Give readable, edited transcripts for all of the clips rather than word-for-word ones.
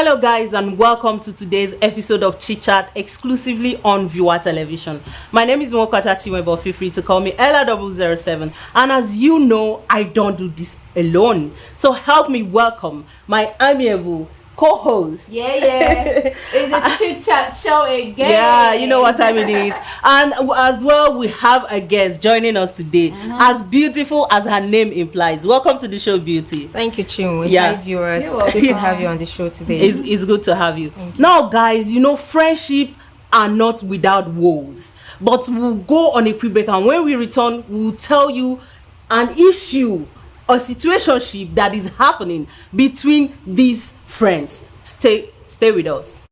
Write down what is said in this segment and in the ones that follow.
Hello guys, and welcome to today's episode of Chit Chat exclusively on Viewer Television. My name is Mokata Chimwe, but feel free to call me Ella007. And as you know, I don't do this alone. So help me welcome my amiable co-host. It's a Chit Chat show again. Yeah, you know what time it is. And as well, we have a guest joining us today, as beautiful as her name implies. Welcome to the show, Beauty. Thank you, Chinwe. Yeah. Hi, viewers. Good to have you on the show today. It's good to have you. Now, guys, you know, friendship are not without woes. But we'll go on a quick break, and when we return, we'll tell you an issue or situationship that is happening between these friends. Stay with us.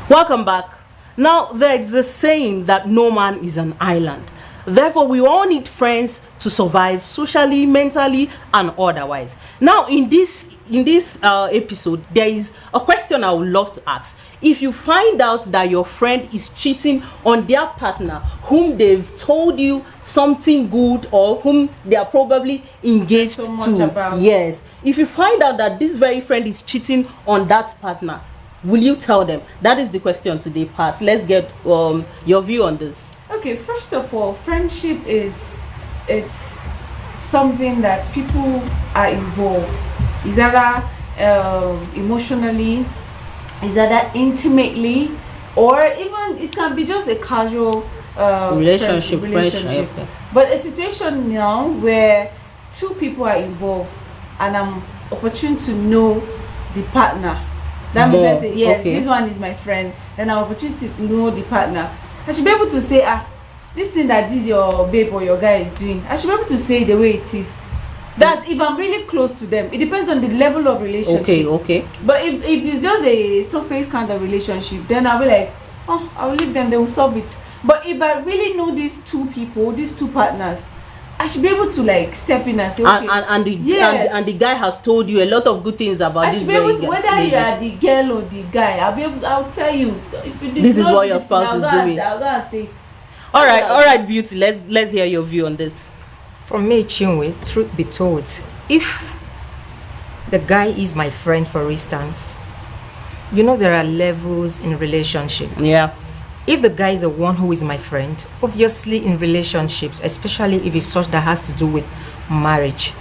Welcome back. Now, there is a saying that no man is an island. Therefore, we all need friends to survive socially, mentally, and otherwise. Now, in this episode, there is a question I would love to ask. If you find out that your friend is cheating on their partner, whom they've told you something good or whom they are probably engaged to, yes. If you find out that this very friend is cheating on that partner, will you tell them? That is the question today, Pat. Let's get your view on this. Okay, first of all, friendship it's something that people are involved. Is either emotionally, is either intimately, or even it can be just a casual relationship. Okay. But a situation now where two people are involved and I'm opportune to know the partner. That means I say, yes, this one is my friend. Then I'm opportune to know the partner. I should be able to say, this thing that this your babe or your guy is doing, I should be able to say the way it is. That's if I'm really close to them. It depends on the level of relationship. Okay. But if it's just a surface kind of relationship, then I'll be like, I will leave them, they will solve it. But if I really know these two people, these two partners, I should be able to like step in and say, okay. And the guy has told you a lot of good things about this. I should be able to, whether you are the girl or the guy, I'll tell you. If you this is what your spouse is doing. I'll go and say it. All right, Beauty. Let's hear your view on this. From me, Chinwe, truth be told, if the guy is my friend, for instance, you know there are levels in relationship. Yeah. If the guy is the one who is my friend, obviously in relationships, especially if it's such that has to do with marriage,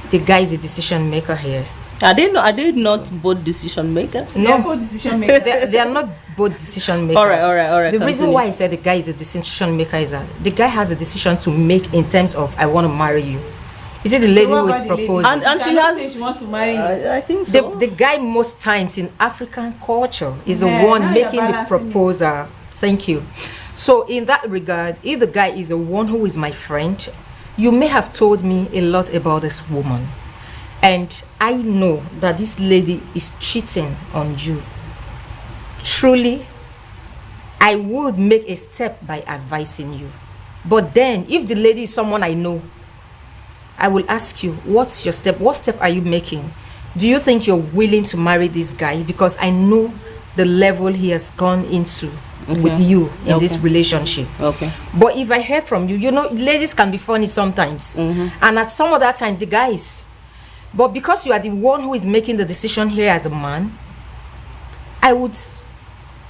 the guy is a decision maker here. Are they not both decision makers? No, both decision makers. they are not both decision makers. All right. The reason why I said the guy is a decision maker is that the guy has a decision to make in terms of I want to marry you. Is it the lady who is proposing? And she has say she wants to marry you. I think so. The guy most times in African culture is the one making the proposal. Thank you. So in that regard, if the guy is the one who is my friend, you may have told me a lot about this woman. And I know that this lady is cheating on you. Truly, I would make a step by advising you. But then, if the lady is someone I know, I will ask you, what's your step? What step are you making? Do you think you're willing to marry this guy? Because I know the level he has gone into with you in this relationship. Okay. But if I hear from you, you know, ladies can be funny sometimes. And at some other times, the guys. But because you are the one who is making the decision here as a man, I would,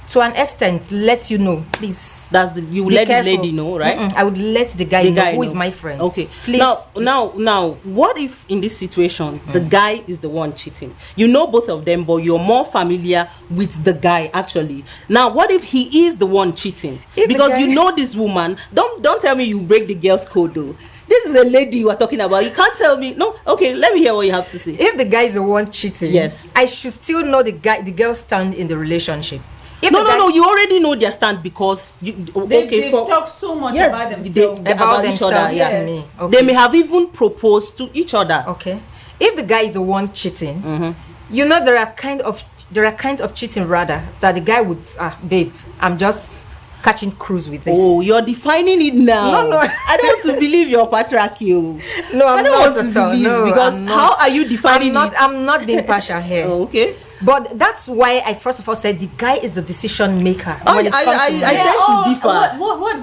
to an extent, let you know, please. You let the lady know, right? I would let the guy know who is my friend. Okay. Please. Now, what if in this situation the guy is the one cheating? You know both of them, but you're more familiar with the guy actually. Now, what if he is the one cheating? Because you know this woman. Don't tell me you break the girl's code though. This is a lady you are talking about. You can't tell me. No. Okay, let me hear what you have to say. If the guy is the one cheating, yes, I should still know the girl's stand in the relationship. No, you already know their stand because they've talked so much about themselves. About each other. Yes. To me. Okay. They may have even proposed to each other. Okay. If the guy is the one cheating, you know there are kinds of cheating rather that the guy would babe, I'm just catching cruise with this. Oh, you're defining it now. No. I don't want to believe you're patriarchal. No, I'm I don't not want at to all. believe No, because I'm not. how are you defining it? I'm not being partial here. Okay. But that's why I first of all said the guy is the decision maker. I when it comes to tend to differ.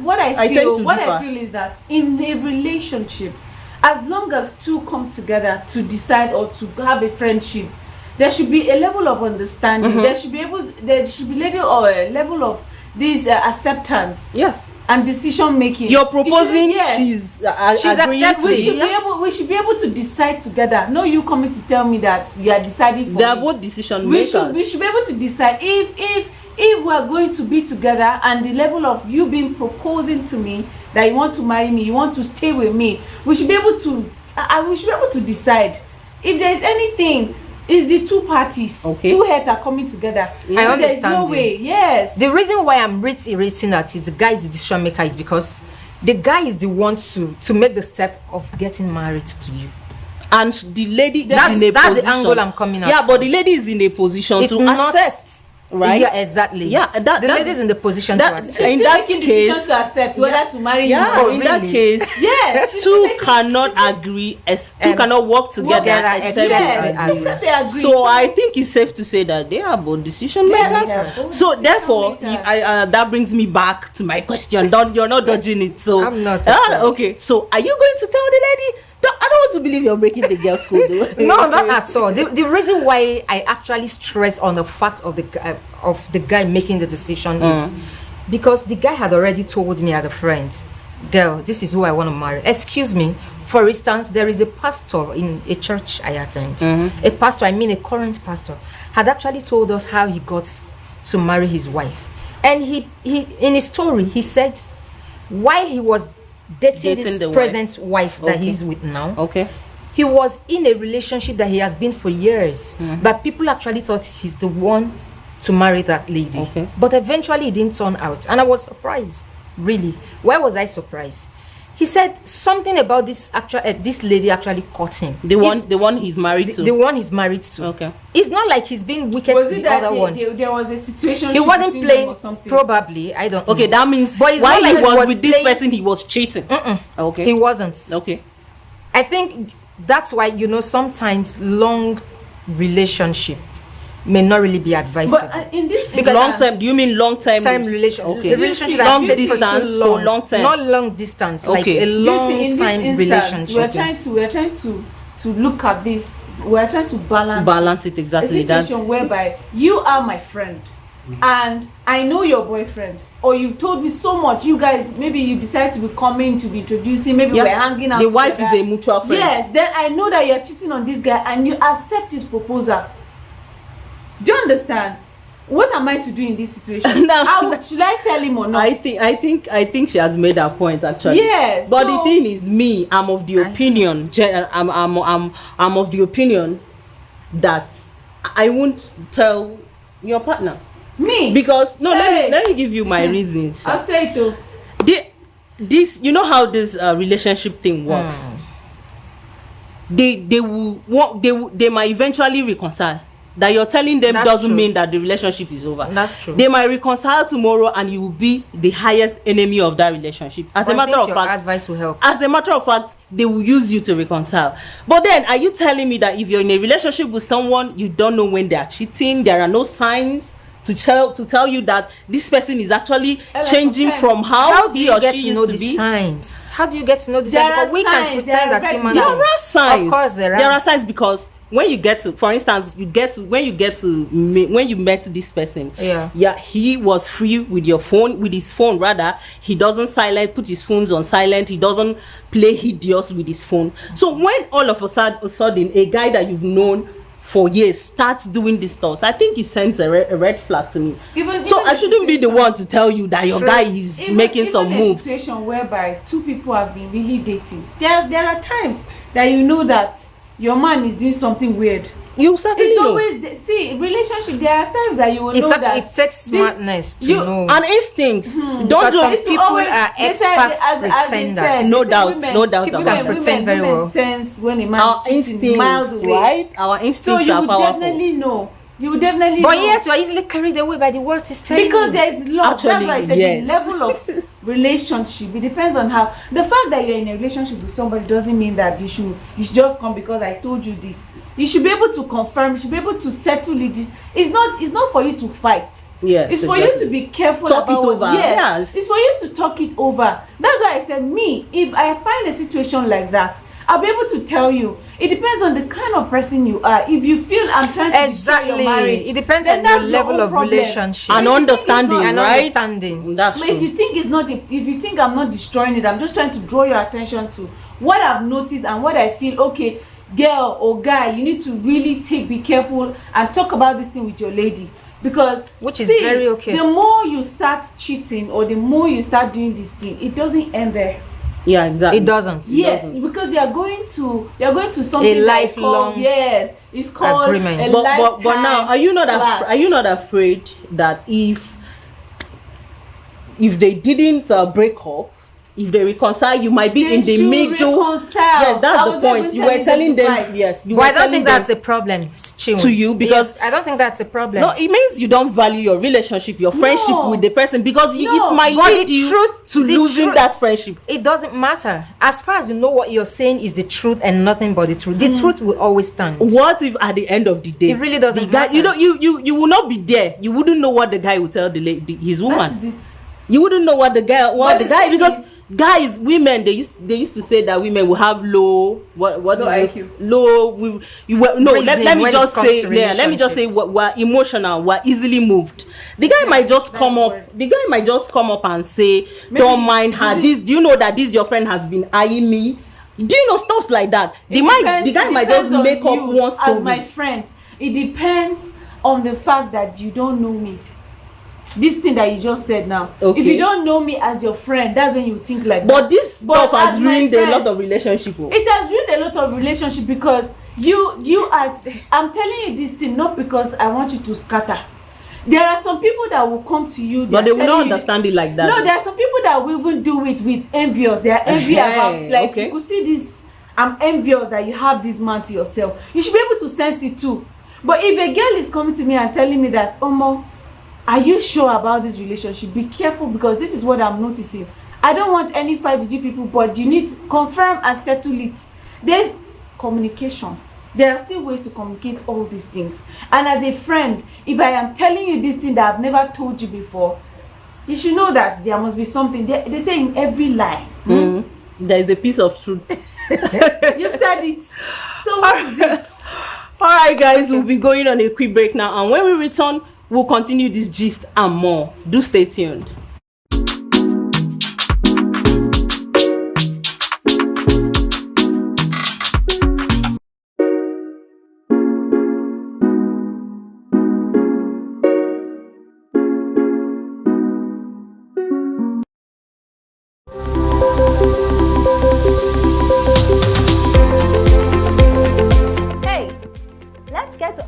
What I feel differ. I feel is that in a relationship, as long as two come together to decide or to have a friendship, there should be a level of understanding. There should be a level of this acceptance. Yes. And decision making. You're proposing. Yes. She's accepting. We should be able to decide together. No, you coming to tell me that you are deciding for me. They are both decision makers. We should be able to decide if we are going to be together, and the level of you being proposing to me that you want to marry me, you want to stay with me. We should be able to decide. If there is anything, it's the two parties. Okay. Two heads are coming together. I understand. There's no way. Yes. The reason why I'm reiterating that is the guy is the decision maker is because the guy is the one to make the step of getting married to you. And the lady That's is in a position. the angle I'm coming at. Yeah, but the lady is in a position It's to not- accept. Right? Yeah, exactly. Yeah, the lady's in the position to accept. She's in still that making case, decisions to accept whether to marry yeah, you or in not. that really? case, Yes. she's two making- cannot agree. Two cannot work together. together except except they they agree. except they agree. So I think it's safe to say that they are both decision makers. they are both So decision therefore, makers. that brings me back to my question. You're not dodging it. So I'm not at all. okay. So are you going to tell the lady? I don't want to believe you're breaking the girl's code. Though. No, not at all. The reason why I actually stress on the fact of the guy making the decision is because the guy had already told me as a friend, girl, this is who I want to marry. Excuse me. For instance, there is a pastor in a church I attend. A pastor, I mean a current pastor, had actually told us how he got to marry his wife. And he in his story, he said while he was dating this present wife that he's with now. Okay. He was in a relationship that he has been for years. That people actually thought he's the one to marry that lady. Okay. But eventually it didn't turn out. And I was surprised. Really. Why was I surprised? He said something about this lady actually caught him. The one he's married to. The one he's married to. Okay. It's not like he's being wicked Was to it the that other one. there was a situation? He wasn't between them playing. or something? Probably, I don't know. Okay, that means But it's while not he like was with this playing- person, he was cheating. Okay. He wasn't. Okay. I think that's why, sometimes long relationship may not really be advisable. But in this Because long term, do you mean long term? Relationship. Okay. A relationship Long that stays for distance too or long. long term? Not long distance, like Okay. a long in this time instance, relationship. we're trying to look at this. We're trying to balance It a exactly. situation whereby you are my friend and I know your boyfriend, or you've told me so much, you guys, maybe you decide to be coming, to be introducing, maybe we're hanging out The wife together. is a mutual friend. Yes, then I know that you're cheating on this guy and you accept his proposal. Do you understand? What am I to do in this situation? Should I tell him or not? I think she has made her point actually. Yes. But the thing is, I'm of the opinion. I'm of the opinion that I won't tell your partner. Me? Because let me give you my reasons. I'll say it though. This, you know how this relationship thing works. They might eventually reconcile. That you're telling them doesn't mean that the relationship is over. That's true. They might reconcile tomorrow and you will be the highest enemy of that relationship. As a matter of fact, advice will help. As a matter of fact, they will use you to reconcile. But then, are you telling me that if you're in a relationship with someone, you don't know when they are cheating? There are no signs to tell you that this person is actually changing from how he or she used to be. Signs? How do you get to know the There signs? are Because we can signs, pretend there as are human There beings. are signs. Of course, there are signs, because when you get to, for instance, when you met this person, he was free with his phone rather. He doesn't put his phones on silent. He doesn't play hideous with his phone. So when all of a sudden a guy that you've known for years starts doing this stuff, I think it sends a red flag to me. So I shouldn't be the one to tell you that your guy is making some moves. In a situation whereby two people have been really dating, there are times that you know that your man is doing something weird. You certainly know. Relationship, there are times that you will know that it takes smartness to know. And instincts. Because some people are experts pretenders. No doubt People can pretend very well. Sense when a man Our is cheating miles instincts, away. right? Our instincts so you are would powerful. definitely know You will definitely But know. yet you are easily carried away by the words he's telling Because you. there is love. Actually, That's why I said yes. the level of relationship. It depends on how. The fact that you're in a relationship with somebody doesn't mean that you should just come because I told you this. You should be able to confirm. You should be able to settle it. It's not for you to fight. Yes, it's for you to be careful talk about it over. what. Yes. It's for you to talk it over. That's why I said, me, if I find a situation like that, I'll be able to tell you. It depends on the kind of person you are. If you feel I'm trying to destroy your marriage, it depends then on your that's level own of problem. relationship And understanding, and right? understanding. That's But true. if you think it's not, if you think I'm not destroying it, I'm just trying to draw your attention to what I've noticed and what I feel. Okay, girl or guy, you need to really be careful and talk about this thing with your lady, because which is very okay. The more you start cheating or the more you start doing this thing, it doesn't end there. Yeah, exactly. It doesn't. Yes, it doesn't. because you're going to something a lifelong it's called agreement. a But now, are you not afraid that if they didn't break up, if they reconcile, you might be they in the middle. Reconcile. Yes, that's the point. You were telling them. Yes, you but were I don't think that's a problem to you, because I don't think that's a problem. no, it means you don't value your relationship, your friendship with the person, because it might but lead you to losing that friendship. It doesn't matter as far as you know what you're saying is the truth and nothing but the truth. The truth will always stand. What if at the end of the day it really doesn't the guy, matter? you will not be there. You wouldn't know what the guy will tell his woman. That is it. You wouldn't know what the guy because guys, women, they used to say that women will have low IQ. Let me just say we're emotional, we're easily moved. The guy might just come up and say, don't mind her. Do you know that this your friend has been eyeing me? Do you know stuff like that? The guy might just make up one story. As my friend, it depends on the fact that you don't know me. This thing that you just said now, okay. If you don't know me as your friend, that's when you think like but that. This stuff has ruined a lot of relationship. It has ruined a lot of relationship because I'm telling you this thing not because I want you to scatter. There are some people that will come to you, but they will not understand it like that. No, there are some people that will even do it with envious. They are envy about, like, you could see this, I'm envious that you have this man to yourself. You should be able to sense it too. But if a girl is coming to me and telling me that, Omo, are you sure about this relationship? Be careful, because this is what I'm noticing. I don't want any fight with you people, but you need to confirm and settle it. There's communication. There are still ways to communicate all these things. And as a friend, if I am telling you this thing that I've never told you before, you should know that there must be something. They say in every lie, there is a piece of truth. You've said it. So what is it? All right, guys, we'll be going on a quick break now, and when we return, we'll continue this gist and more. Do stay tuned.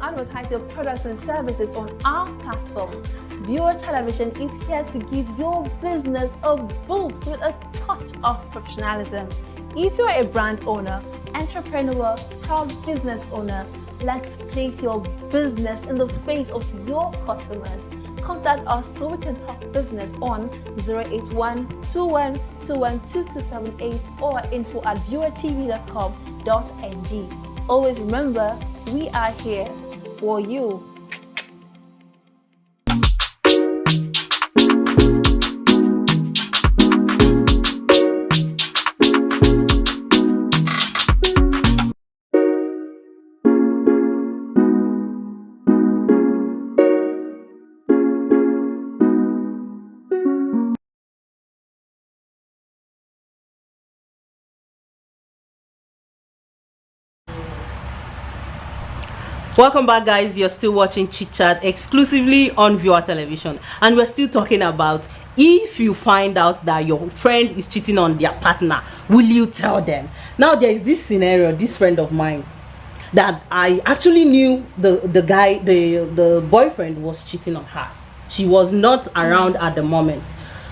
Advertise your products and services on our platform. Viewer Television is here to give your business a boost with a touch of professionalism. If you're a brand owner, entrepreneur, proud business owner, let's place your business in the face of your customers. Contact us so we can talk business on 081-2121-2278 or info@viewertv.com.ng. Always remember, we are here for you. Welcome back, guys. You're still watching Chit Chat exclusively on Viewer Television, and we're still talking about if you find out that your friend is cheating on their partner, will you tell them? Now, there is this scenario, this friend of mine, that I actually knew the guy, the boyfriend was cheating on her. She was not around at the moment,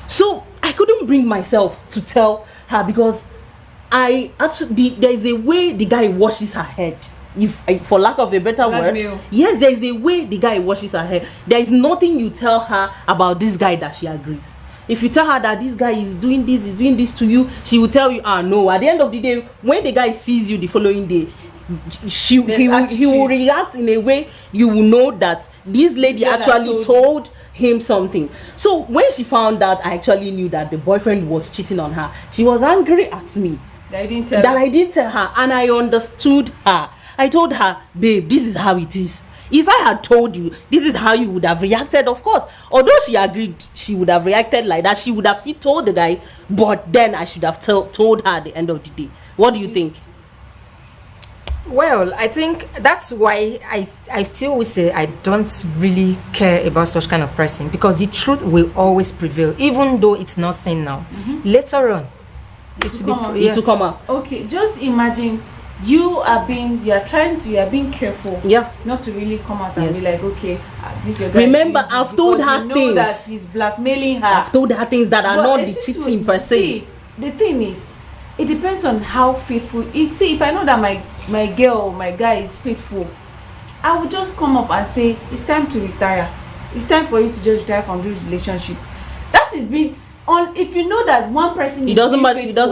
so I couldn't bring myself to tell her, because there is a way the guy washes her head. if for lack of a better Blackmail. word, yes, there is a way the guy washes her hair. There is nothing you tell her about this guy that she agrees. If you tell her that this guy is doing this to you, she will tell you, no. At the end of the day, when the guy sees you the following day, he will react in a way you will know that this lady actually told him something. So when she found out I actually knew that the boyfriend was cheating on her, she was angry at me that I didn't tell her, and I understood her. I told her, babe, this is how it is. If I had told you, this is how you would have reacted, of course. Although she agreed she would have reacted like that, she would have still told the guy, but then I should have told her at the end of the day. What do you think? Well, I think that's why I still will say I don't really care about such kind of person, because the truth will always prevail, even though it's not seen now. Later on, it will come up. Okay, just imagine you are being careful, not to really come out and be like, okay, this is your guy. Remember, I've told her things that he's blackmailing her. I've told her things that are not the cheating per se. The thing is, it depends on how faithful. You see, if I know that my girl or my guy is faithful, I will just come up and say, it's time to retire. It's time for you to just retire from this relationship. That is being on. If you know that one person it doesn't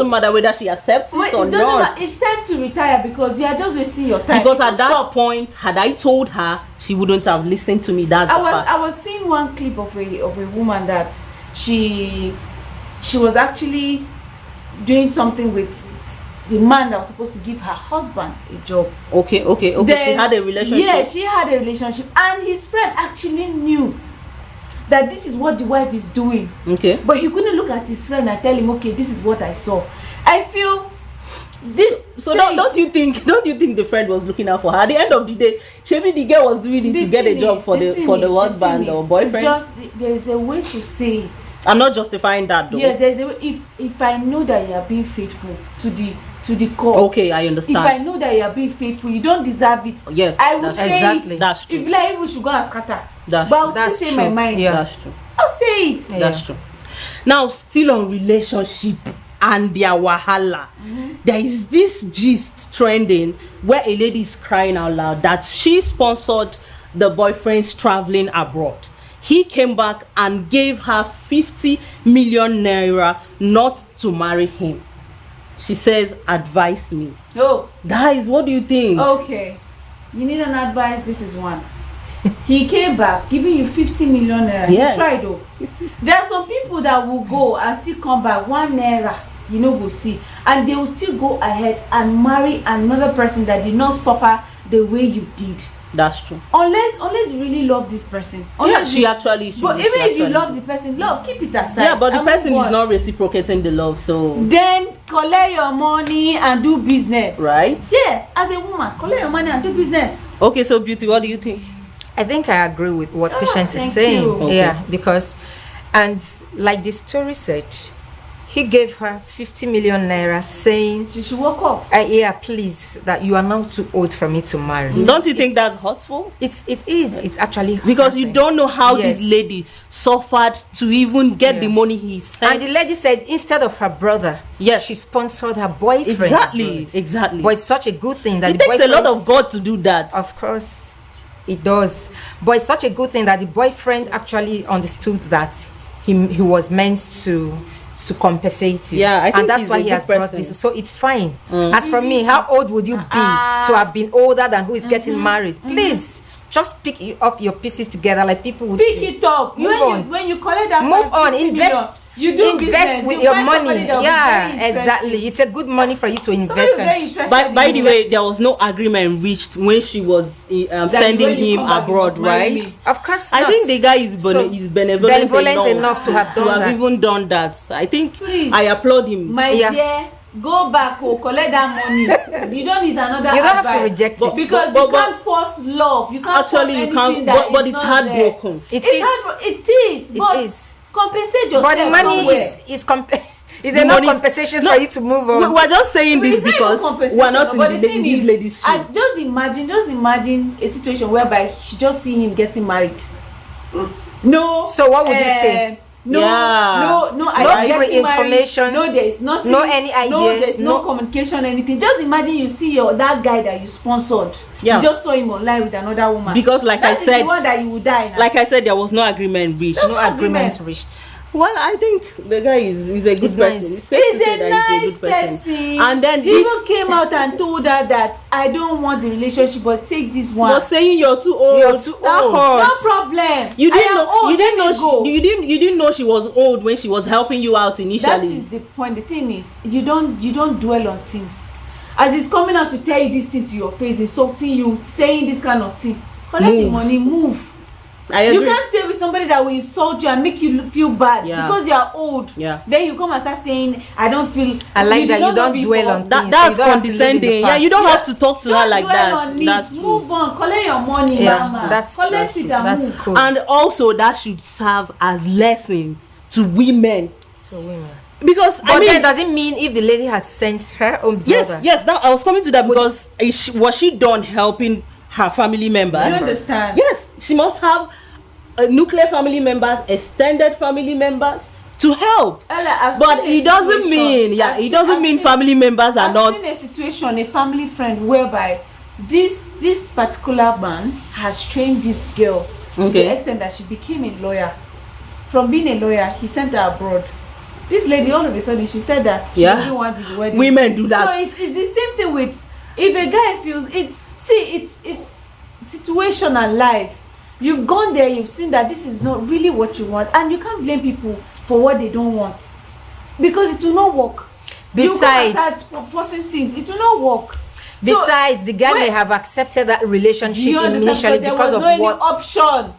matter whether she accepts it or not. It's time to retire, because you are just wasting your time. Because at that point, had I told her, she wouldn't have listened to me. That's the fact. I was seeing one clip of a woman that she was actually doing something with the man that was supposed to give her husband a job. Okay. Then, she had a relationship. Yeah, she had a relationship, and his friend actually knew that this is what the wife is doing. Okay. But he couldn't look at his friend and tell him, okay, this is what I saw. I feel this. So don't you think the friend was looking out for her? At the end of the day, maybe the girl was doing it to get a job for the husband or boyfriend. Just there's a way to say it. I'm not justifying that though. Yes, there's a way. If I know that you are being faithful to the core. Okay, I understand. If I know that you are being faithful, you don't deserve it. Yes, I will say exactly. it. That's true. If like we should go and scatter. That's but I'll true. still say my mind. Yeah. That's true. I'll say it. Yeah. That's true. Now, still on relationship and their wahala, there is this gist trending where a lady is crying out loud that she sponsored the boyfriend's traveling abroad. He came back and gave her 50 million naira not to marry him. She says, advise me. Oh, guys, what do you think? okay, you need an advice. This is one. He came back giving you 50 million naira. Yes. You tried though. There are some people that will go and still come back 1 naira, we'll see, and they will still go ahead and marry another person that did not suffer the way you did. That's true. Unless you really love this person. Yeah, she actually. But even if you love the person, keep it aside. Yeah, but the person is not reciprocating the love, so. Then collect your money and do business. Right? Yes, as a woman, collect your money and do business. Okay, so Beauty, what do you think? I think I agree with what Patience is saying. Okay. Yeah, because, and like the story said, he gave her 50 million naira saying, she should walk off. Yeah, please, that you are now too old for me to marry. Don't you think that's hurtful? It is. It's actually because hurting. you don't know how Yes. this lady suffered to even get the money he sent. And the lady said instead of her brother, yes, she sponsored her boyfriend. Exactly. But it's such a good thing that it takes a lot of God to do that. Of course, it does. But it's such a good thing that the boyfriend actually understood that he was meant to compensate you. Yeah, I think and that's he's why a he good has brought person. this. So it's fine. As for me, how old would you be to have been older than who is getting married? Please just pick up your pieces together, like people would pick say. it up. When you collect that, move on, invest. You do invest business. with you your find money. Yeah, Exactly. It's a good money for you to invest. By the way, there was no agreement reached when she was sending him abroad, right? Of course I not. think the guy is benevolent enough to have done that. Even done that. I think Please, I applaud him. My dear, go back or collect that money. You don't need another You don't advice. have to reject it. Because you can't force love. You can't actually force you can't. that But is it's not heartbroken. There. It is. It is. It But is. compensate yourself. But the money somewhere. is enough compensation for you to move on. We're just saying this It's not because even compensation, we're not but in the thing this is, lady's shoe. just imagine a situation whereby she just see him getting married. No. So what would you say? no information, no, there's nothing, no any idea, no, there's no communication, anything. Just imagine you see that guy that you sponsored, you just saw him online with another woman, because like I said, the one that you would die now. Like I said, there was no agreement reached. No agreement reached. Well, I think the guy is a good person. Nice. He's a nice person. And then he even came out and told her that I don't want the relationship, but take this one. You're saying you're too old. You're too old. No problem. You didn't know. You didn't know she was old when she was helping you out initially. That is the point. The thing is, you don't dwell on things. As he's coming out to tell you this thing to your face, insulting you, saying this kind of thing, collect the money, move. You can't stay with somebody that will insult you and make you feel bad because you are old. Yeah. Then you come and start saying, I don't feel. I like that you don't dwell on things. That's condescending. Yeah, you don't have to talk to her like that. That's true. Move on. Collect your money, mama. Collect it and move. Cool. And also that should serve as lesson to women. Because but then does it mean if the lady had sent her own brother? Yes. Now I was coming to that because was she done helping her family members? You understand? Yes, she must have nuclear family members, extended family members to help. Ella, but it doesn't mean family members are not. I've seen a situation, a family friend, whereby this particular man has trained this girl to the extent that she became a lawyer. From being a lawyer, he sent her abroad. This lady, all of a sudden, she said that she doesn't want the wedding. Women do that. So it's the same thing with if a guy feels it's situational life. You've gone there, you've seen that this is not really what you want, and you can't blame people for what they don't want because it will not work. Besides, you start forcing things, it will not work. Besides, the guy may have accepted that relationship initially because of what option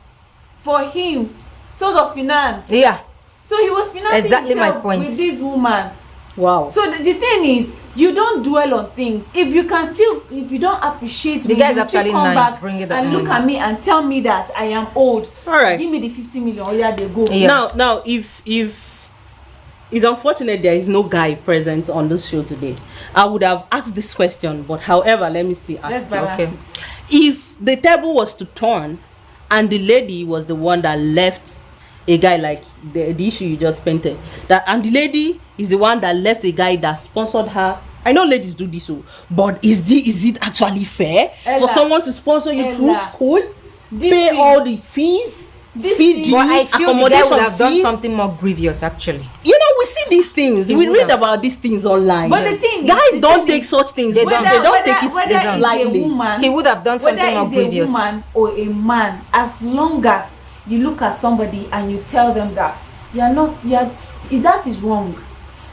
for him, source of finance. Yeah. So he was financing exactly my point with this woman. Wow. So the thing is, you don't dwell on things. If you don't appreciate the me, guy's you actually still come nice. back Bring it that and money. look at me and tell me that I am old. All right. Give me the 50 million. Oh yeah, they go. Yeah. Now, if it's unfortunate there is no guy present on this show today, I would have asked this question, but however, let me still ask you. Okay. If the table was to turn, and the lady was the one that left a guy like the issue you just painted, and the lady is the one that left a guy that sponsored her. I know ladies do this, but is it actually fair for someone to sponsor you through school, pay all the fees, feed you, but I feel the guy would have done fees? Something more grievous actually. You know, we see these things, we read about these things online. But the thing guys don't take such things. They don't take it lightly. He would have done something more grievous. Whether it's a woman or a man, as long as you look at somebody and you tell them that that is wrong.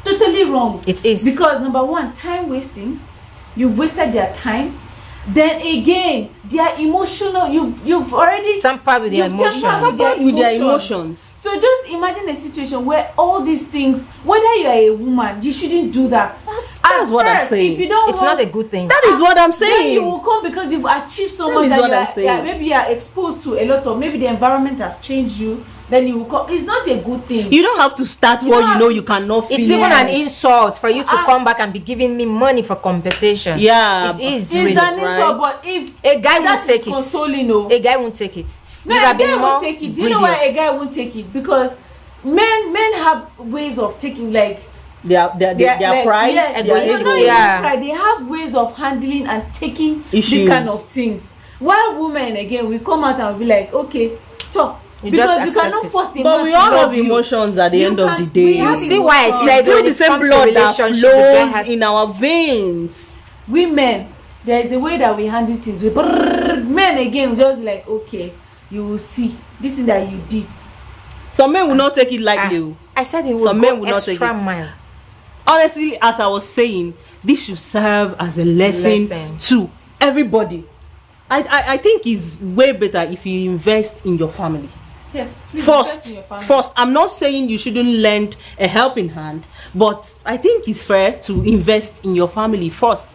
Totally wrong. It is. Because number one, time wasting. You've wasted their time. Then again, their emotional. You've already tampered with their emotions. So just imagine a situation where all these things, whether you are a woman, you shouldn't do that. That's what I'm saying. If you don't it's not a good thing. That is what I'm saying. Then you will come because you've achieved so much that maybe you are exposed to a lot of, maybe the environment has changed you. Then you will come. It's not a good thing. You don't have to start what you know you cannot finish. It's even an insult for you to come back and be giving me money for compensation. Yeah, it's really, an insult. But if a guy won't take it, a guy won't take it. No, a guy won't take it. Do you know why a guy won't take it? Because men have ways of taking their pride. Yes, pride. They have ways of handling and taking these kind of things. While women, again, we come out and be like, okay, talk. Because you cannot force the but we all have emotions at the end of the day. You see why I said when the same blood that flows in our veins. Women, there is a way that we handle things. Men again just like, okay, you will see this thing that you did. Some men will not take it lightly. I said it will some men will go not take extra it. mile. Honestly, as I was saying, this should serve as a lesson to everybody. I think it's way better if you invest in your family. Yes, first, I'm not saying you shouldn't lend a helping hand, but I think it's fair to invest in your family first.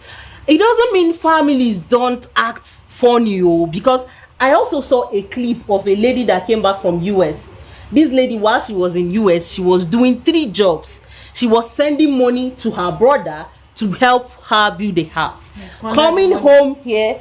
It doesn't mean families don't act funny, because I also saw a clip of a lady that came back from US. This lady, while she was in US, she was doing 3 jobs. She was sending money to her brother to help her build a house. Coming home here,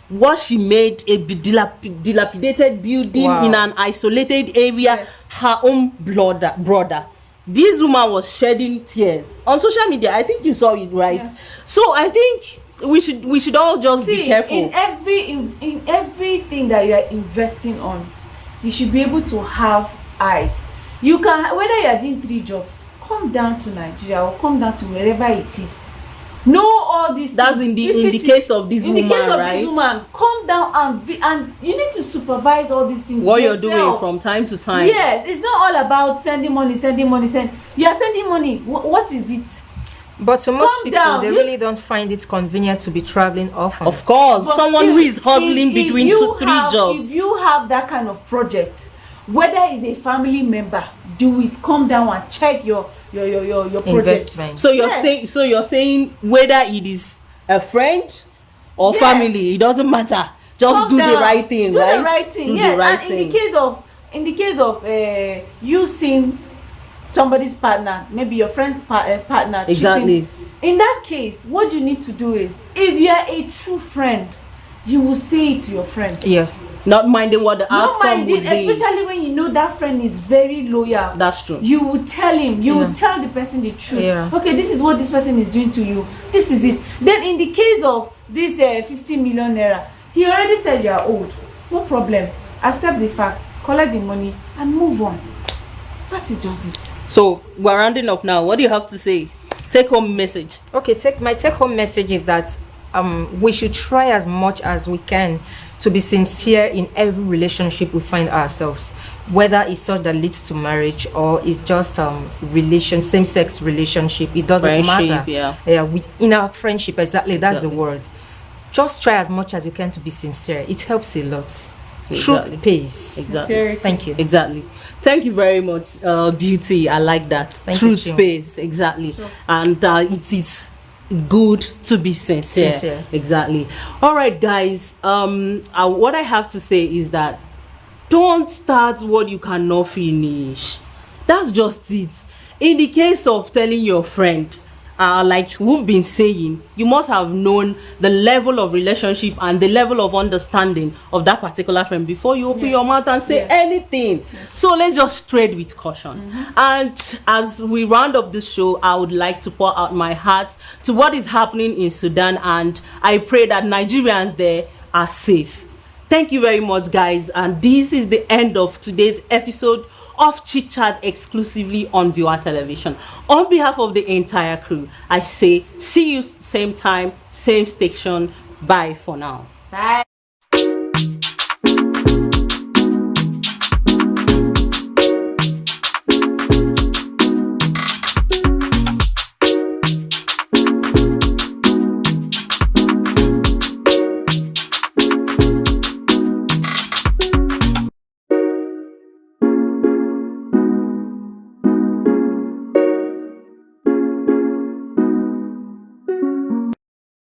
what she made, a dilapidated building in an isolated area, her own brother. This woman was shedding tears on social media. I think you saw it, right? Yes. So I think we should all just be careful. In everything that you are investing on, you should be able to have eyes. You can, whether you are doing 3 jobs, come down to Nigeria or come down to wherever it is. Know all these That's things. in the case of this woman, right? This woman, come down and you need to supervise all these things. What yourself. You're doing from time to time. Yes, it's not all about sending money. You are sending money. What is it? But to most Calm people, down. they really don't find it convenient to be traveling often. Of course, But someone still, who is hustling if between you 3 have- jobs. If you have that kind of project, whether it's a family member, do it. Come down and check your project. Investment. So Yes. you're saying whether it is a friend or Yes. family, it doesn't matter. Just Come do the down. right thing, Do right? the right thing. Do Yes. the right And thing. in the case of you seeing somebody's partner, maybe your friend's partner Exactly. cheating, in that case, what you need to do is, if you are a true friend, you will say it to your friend. Yeah. Not minding what the Not outcome minding, would be. especially when you know that friend is very loyal. That's true. You will tell him, you Yeah. will tell the person the truth. Yeah. Okay, this is what this person is doing to you. This is it. Then in the case of this 50 million naira, he already said you are old. No problem. Accept the fact, collect the money, and move on. That is just it. So we're rounding up now. What do you have to say? Take home message. Okay, my take home message is that we should try as much as we can to be sincere in every relationship we find ourselves, whether it's such that leads to marriage or it's just same-sex relationship. It doesn't Friendship, matter. yeah. In our friendship, exactly, that's Exactly. the word. Just try as much as you can to be sincere. It helps a lot. Exactly. Truth pays. Exactly. Sincerity. Thank you. Exactly. Thank you very much, Beauty. I like that. Thank you, Truth Chim. space. Exactly. Sure. And it is good to be sincere. Sincere. Exactly. All right, guys. What I have to say is that don't start what you cannot finish. That's just it. In the case of telling your friend, like we've been saying, you must have known the level of relationship and the level of understanding of that particular friend before you open Yes. your mouth and say Yes. anything. So let's just tread with caution. And as we round up this show, I would like to pour out my heart to what is happening in Sudan, and I pray that Nigerians there are safe. Thank you very much, guys, and this is the end of today's episode of Chit Chat exclusively on Viewer Television. On behalf of the entire crew, I say see you same time, same station. Bye for now. Bye.